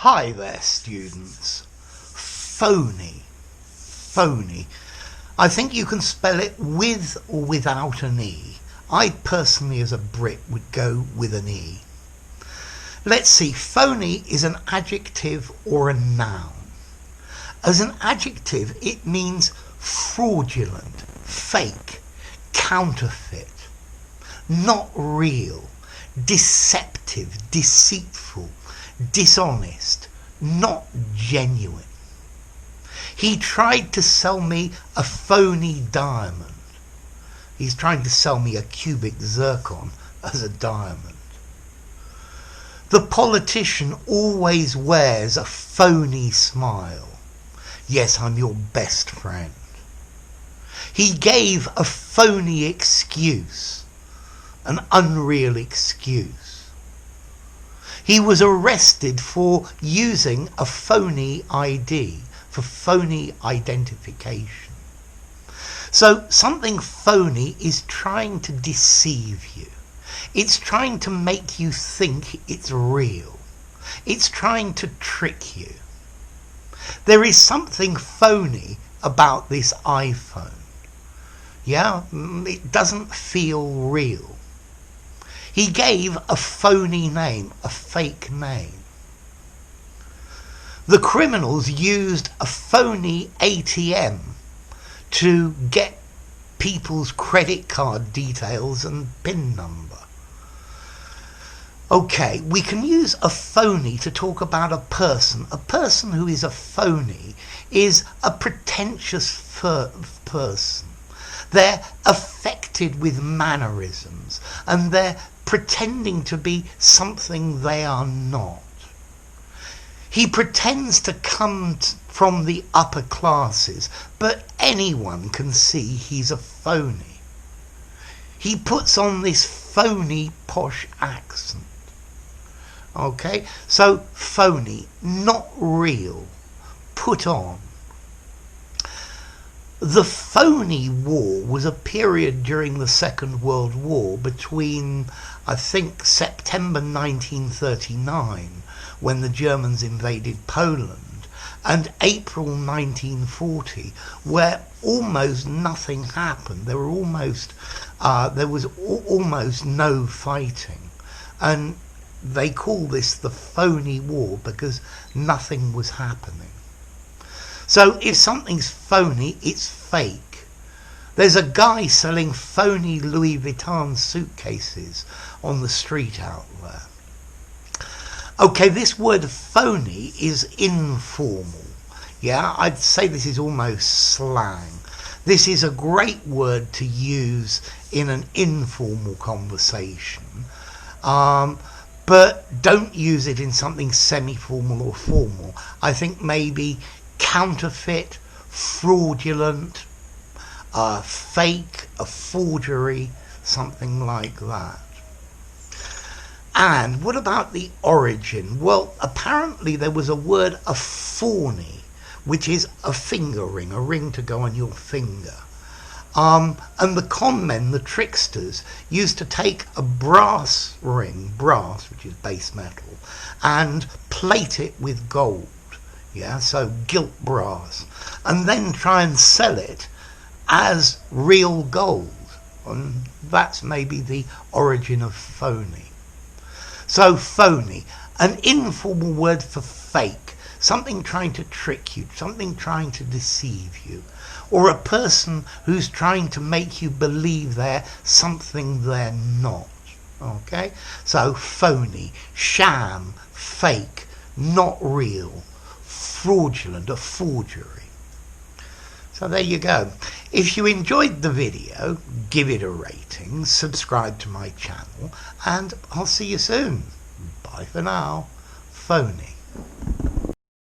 Hi there, students. Phony. Phony. I think you can spell it with or without an E. I personally, as a Brit, would go with an E. Let's see. Phony is an adjective or a noun. As an adjective, it means fraudulent, fake, counterfeit, not real, deceptive, deceitful, dishonest, not genuine. He tried to sell me a phony diamond. He's trying to sell me a cubic zircon as a diamond. The politician always wears a phony smile. Yes, I'm your best friend. He gave a phony excuse, an unreal excuse. He was arrested for using a phony ID, for phony identification. So something phony is trying to deceive you. It's trying to make you think it's real. It's trying to trick you. There is something phony about this iPhone. Yeah, it doesn't feel real. He gave a phony name, a fake name. The criminals used a phony ATM to get people's credit card details and PIN number. Okay, we can use a phony to talk about a person. A person who is a phony is a pretentious person. They're affected with mannerisms and they're pretending to be something they are not. He pretends to come from the upper classes, but anyone can see he's a phony. He puts on this phony posh accent. Okay, so phony, not real, put on. The phony war was a period during the Second World War between, I think, September 1939, when the Germans invaded Poland, and April 1940, where almost nothing happened. There was almost no fighting. And they call this the phony war because nothing was happening. So if something's phony, it's fake. There's a guy selling phony Louis Vuitton suitcases on the street out there. Okay, this word phony is informal. Yeah, I'd say this is almost slang. This is a great word to use in an informal conversation. But don't use it in something semi-formal or formal. I think maybe counterfeit, fraudulent, fake, a forgery, something like that. And what about the origin? Well, apparently there was a word, a phony, which is a finger ring, a ring to go on your finger. And the con men, the tricksters, used to take a brass ring, brass, which is base metal, and plate it with gold. Yeah, so gilt brass, and then try and sell it as real gold. And that's maybe the origin of phony. So phony, an informal word for fake, something trying to trick you, something trying to deceive you, or a person who's trying to make you believe they're something they're not. Okay, so phony, sham, fake, not real, fraudulent, a forgery. So there you go. If you enjoyed the video, give it a rating, subscribe to my channel, and I'll see you soon. Bye for now. Phony.